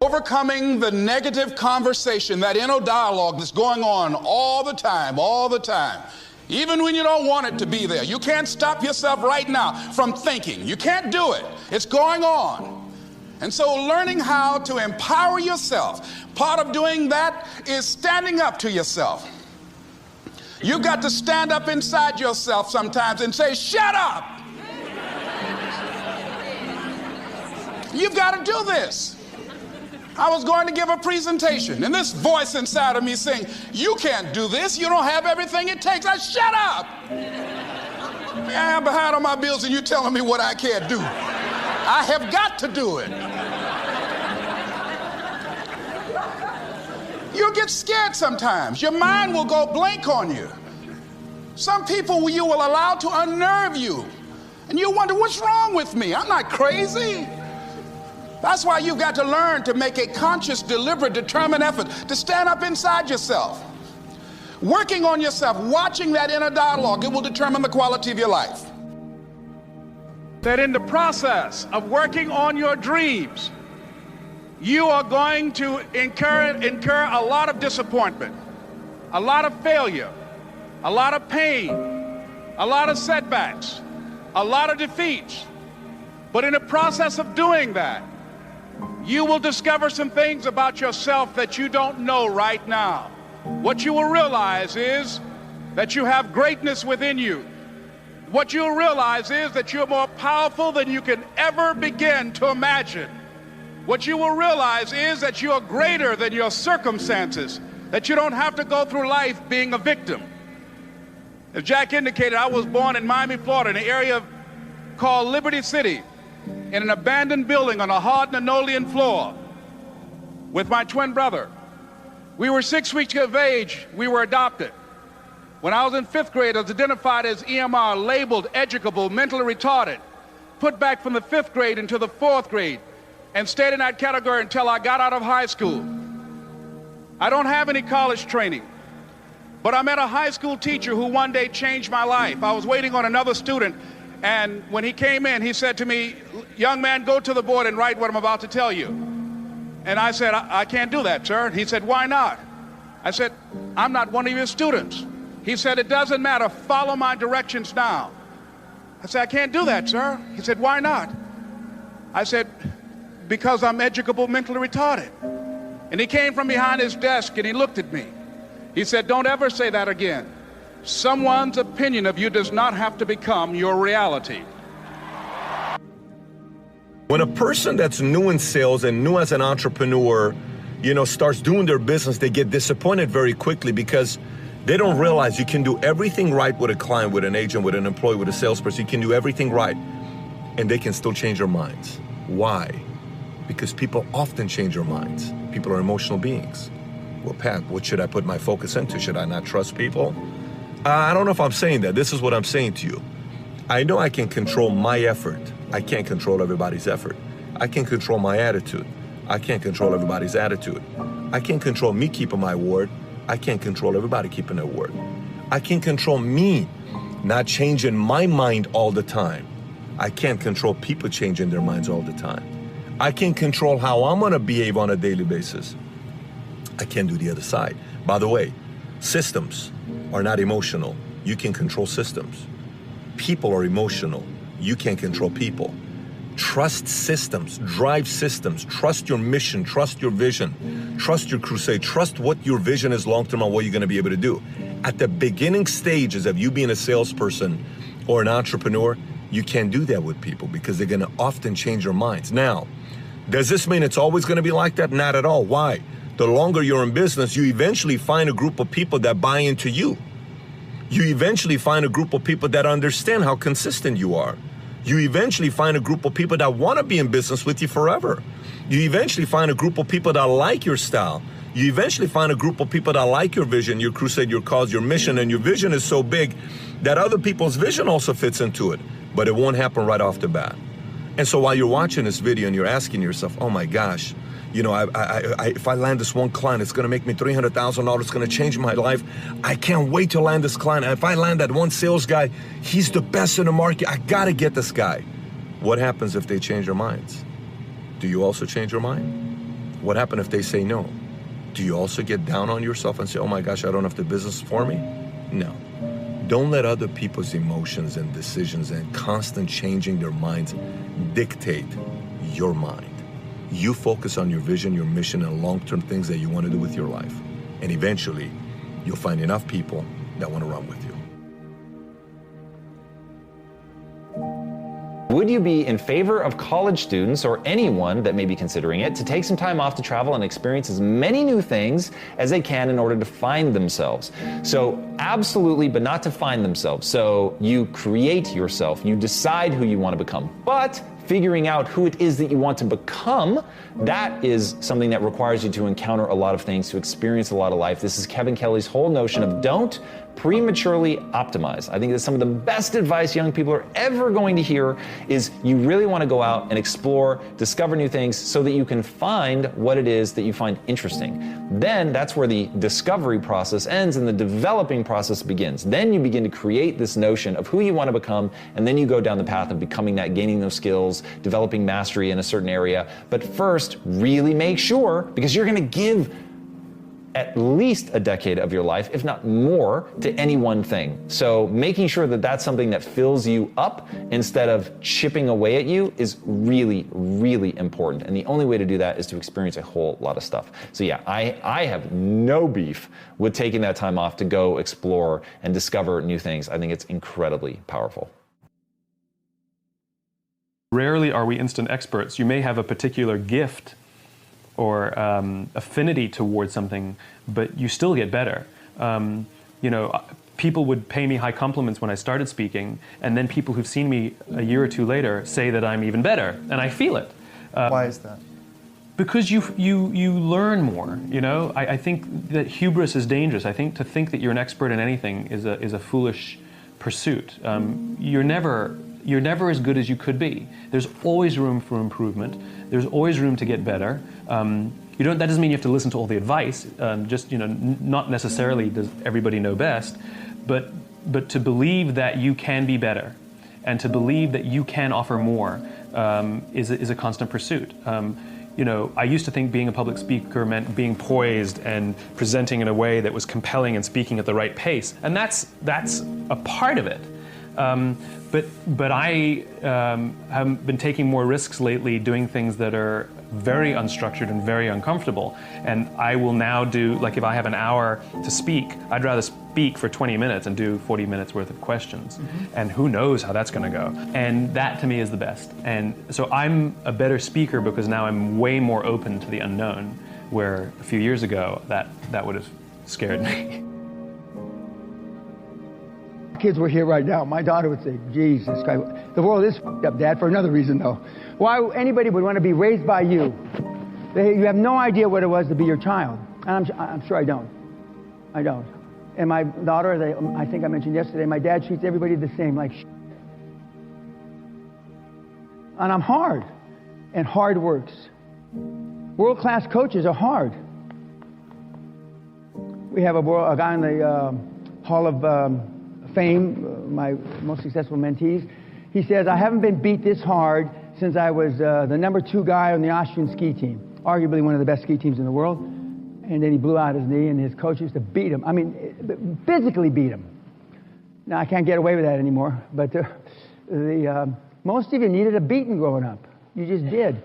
Overcoming the negative conversation, that inner dialogue that's going on all the time, even when you don't want it to be there. You can't stop yourself right now from thinking. You can't do it. It's going on. And so learning how to empower yourself, part of doing that is standing up to yourself. You've got to stand up inside yourself sometimes and say, shut up. You've got to do this. I was going to give a presentation, and this voice inside of me saying, you can't do this. You don't have everything it takes. Shut up. I'm behind on my bills, and you're telling me what I can't do. I have got to do it. You'll get scared sometimes. Your mind will go blank on you. Some people you will allow to unnerve you, and you wonder, what's wrong with me? I'm not crazy. That's why you've got to learn to make a conscious, deliberate, determined effort to stand up inside yourself. Working on yourself, watching that inner dialogue, it will determine the quality of your life. That in the process of working on your dreams, you are going to incur a lot of disappointment, a lot of failure, a lot of pain, a lot of setbacks, a lot of defeats. But in the process of doing that, you will discover some things about yourself that you don't know right now. What you will realize is that you have greatness within you. What you'll realize is that you're more powerful than you can ever begin to imagine. What you will realize is that you're greater than your circumstances, that you don't have to go through life being a victim. As Jack indicated, I was born in Miami, Florida, in an area called Liberty City, in an abandoned building on a hard linoleum floor with my twin brother. We were 6 weeks of age. We were adopted. When I was in 5th grade, I was identified as EMR, labeled educable, mentally retarded, put back from the 5th grade into the 4th grade, and stayed in that category until I got out of high school. I don't have any college training, but I met a high school teacher who one day changed my life. I was waiting on another student, and when he came in, he said to me, young man, go to the board and write what I'm about to tell you. And I said, I can't do that, sir. He said, why not? I said, I'm not one of your students. He said, it doesn't matter, follow my directions now. I said, I can't do that, sir. He said, why not? I said, because I'm educable, mentally retarded. And he came from behind his desk and he looked at me. He said, don't ever say that again. Someone's opinion of you does not have to become your reality. When a person that's new in sales and new as an entrepreneur, starts doing their business, they get disappointed very quickly because they don't realize you can do everything right with a client, with an agent, with an employee, with a salesperson. You can do everything right, and they can still change their minds. Why? Because people often change their minds. People are emotional beings. Well, Pat, what should I put my focus into? Should I not trust people? I don't know if I'm saying that. This is what I'm saying to you. I know I can control my effort. I can't control everybody's effort. I can control my attitude. I can't control everybody's attitude. I can't control me keeping my word. I can't control everybody keeping their word. I can control me not changing my mind all the time. I can't control people changing their minds all the time. I can control how I'm gonna behave on a daily basis. I can't do the other side. By the way, systems are not emotional. You can control systems. People are emotional. You can't control people. Trust systems, drive systems, trust your mission, trust your vision, trust your crusade, trust what your vision is long-term and what you're gonna be able to do. At the beginning stages of you being a salesperson or an entrepreneur, you can't do that with people because they're gonna often change their minds. Now, does this mean it's always gonna be like that? Not at all. Why? The longer you're in business, you eventually find a group of people that buy into you. You eventually find a group of people that understand how consistent you are. You eventually find a group of people that want to be in business with you forever. You eventually find a group of people that like your style. You eventually find a group of people that like your vision, your crusade, your cause, your mission, and your vision is so big that other people's vision also fits into it, but it won't happen right off the bat. And so while you're watching this video and you're asking yourself, oh my gosh, if I land this one client, it's gonna make me $300,000, it's gonna change my life. I can't wait to land this client. If I land that one sales guy, he's the best in the market. I gotta get this guy. What happens if they change their minds? Do you also change your mind? What happens if they say no? Do you also get down on yourself and say, oh my gosh, I don't know if the business is for me? No. Don't let other people's emotions and decisions and constant changing their minds dictate your mind. You focus on your vision, your mission, and long-term things that you want to do with your life. And eventually, you'll find enough people that want to run with you. Would you be in favor of college students or anyone that may be considering it to take some time off to travel and experience as many new things as they can in order to find themselves? So absolutely, but not to find themselves. So you create yourself, you decide who you want to become, but figuring out who it is that you want to become, that is something that requires you to encounter a lot of things, to experience a lot of life. This is Kevin Kelly's whole notion of don't prematurely optimize. I think that some of the best advice young people are ever going to hear is you really want to go out and explore, discover new things so that you can find what it is that you find interesting. Then that's where the discovery process ends and the developing process begins. Then you begin to create this notion of who you want to become, and then you go down the path of becoming that, gaining those skills, developing mastery in a certain area. But first, really make sure, because you're going to give at least a decade of your life, if not more, to any one thing. So making sure that that's something that fills you up instead of chipping away at you is really, really important. And the only way to do that is to experience a whole lot of stuff. So yeah, I have no beef with taking that time off to go explore and discover new things. I think it's incredibly powerful. Rarely are we instant experts. You may have a particular gift or affinity towards something, but you still get better. People would pay me high compliments when I started speaking, and then people who've seen me a year or two later say that I'm even better, and I feel it. Why is that? Because you learn more. I think that hubris is dangerous. I think to think that you're an expert in anything is a foolish pursuit. You're never as good as you could be. There's always room for improvement. There's always room to get better. That doesn't mean you have to listen to all the advice. Not necessarily does everybody know best, but to believe that you can be better, and to believe that you can offer more is a constant pursuit. I used to think being a public speaker meant being poised and presenting in a way that was compelling and speaking at the right pace, and that's a part of it. But I have been taking more risks lately, doing things that are very unstructured and very uncomfortable. And I will now do, like if I have an hour to speak, I'd rather speak for 20 minutes and do 40 minutes worth of questions. Mm-hmm. And who knows how that's going to go. And that to me is the best. And so I'm a better speaker because now I'm way more open to the unknown, where a few years ago that would have scared me. Kids were here right now, my daughter would say, Jesus Christ, the world is f***ed up, Dad, for another reason though. Why anybody would want to be raised by you? You have no idea what it was to be your child. And I'm sure I don't. I don't. And my daughter, I think I mentioned yesterday, my dad treats everybody the same, like shit. And I'm hard. And hard works. World-class coaches are hard. We have a guy in the Hall of Fame, my most successful mentees. He says, I haven't been beat this hard since I was the number 2 guy on the Austrian ski team, arguably one of the best ski teams in the world. And then he blew out his knee, and his coach used to beat him. I mean, physically beat him. Now, I can't get away with that anymore, but most of you needed a beating growing up. You just did.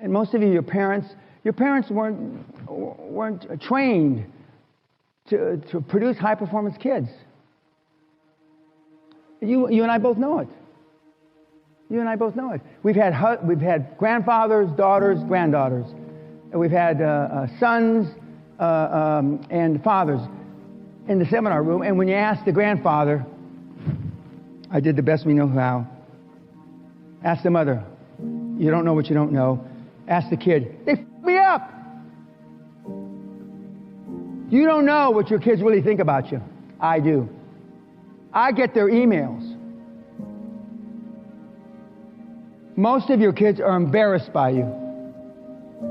And most of you, your parents weren't trained to produce high-performance kids. You and I both know it. You and I both know it. We've had grandfathers, daughters, granddaughters. And we've had sons and fathers in the seminar room. And when you ask the grandfather, I did the best we know how. Ask the mother, you don't know what you don't know. Ask the kid, they f***ed me up. You don't know what your kids really think about you. I do. I get their emails. Most of your kids are embarrassed by you.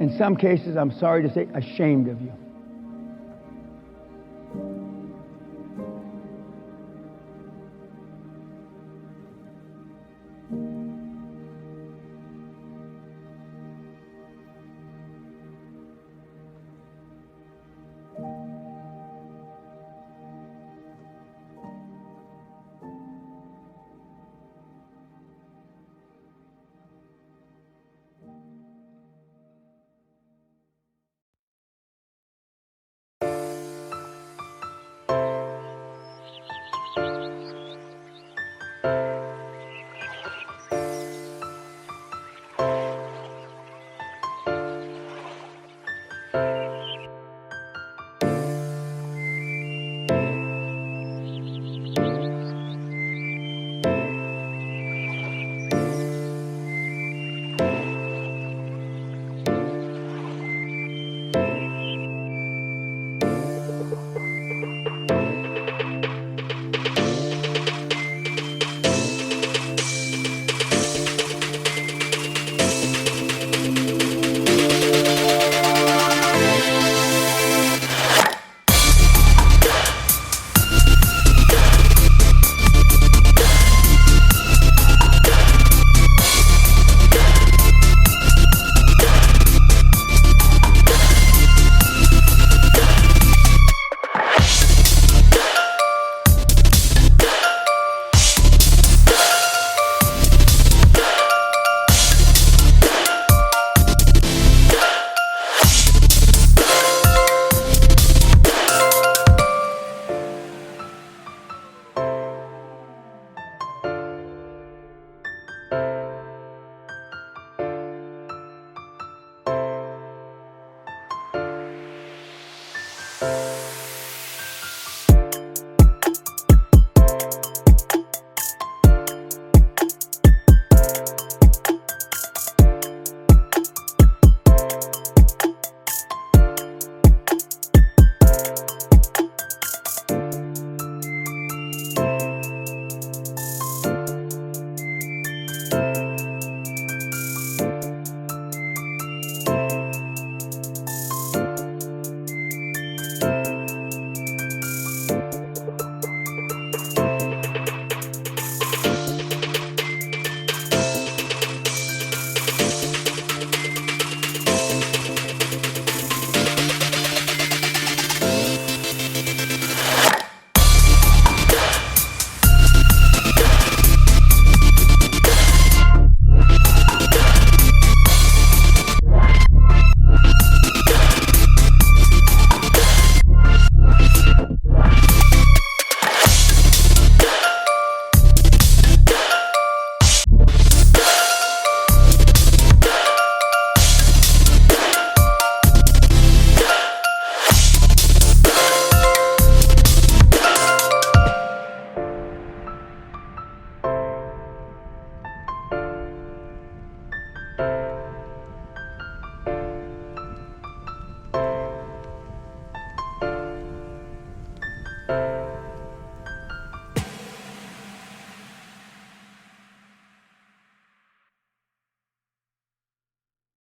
In some cases, I'm sorry to say, ashamed of you.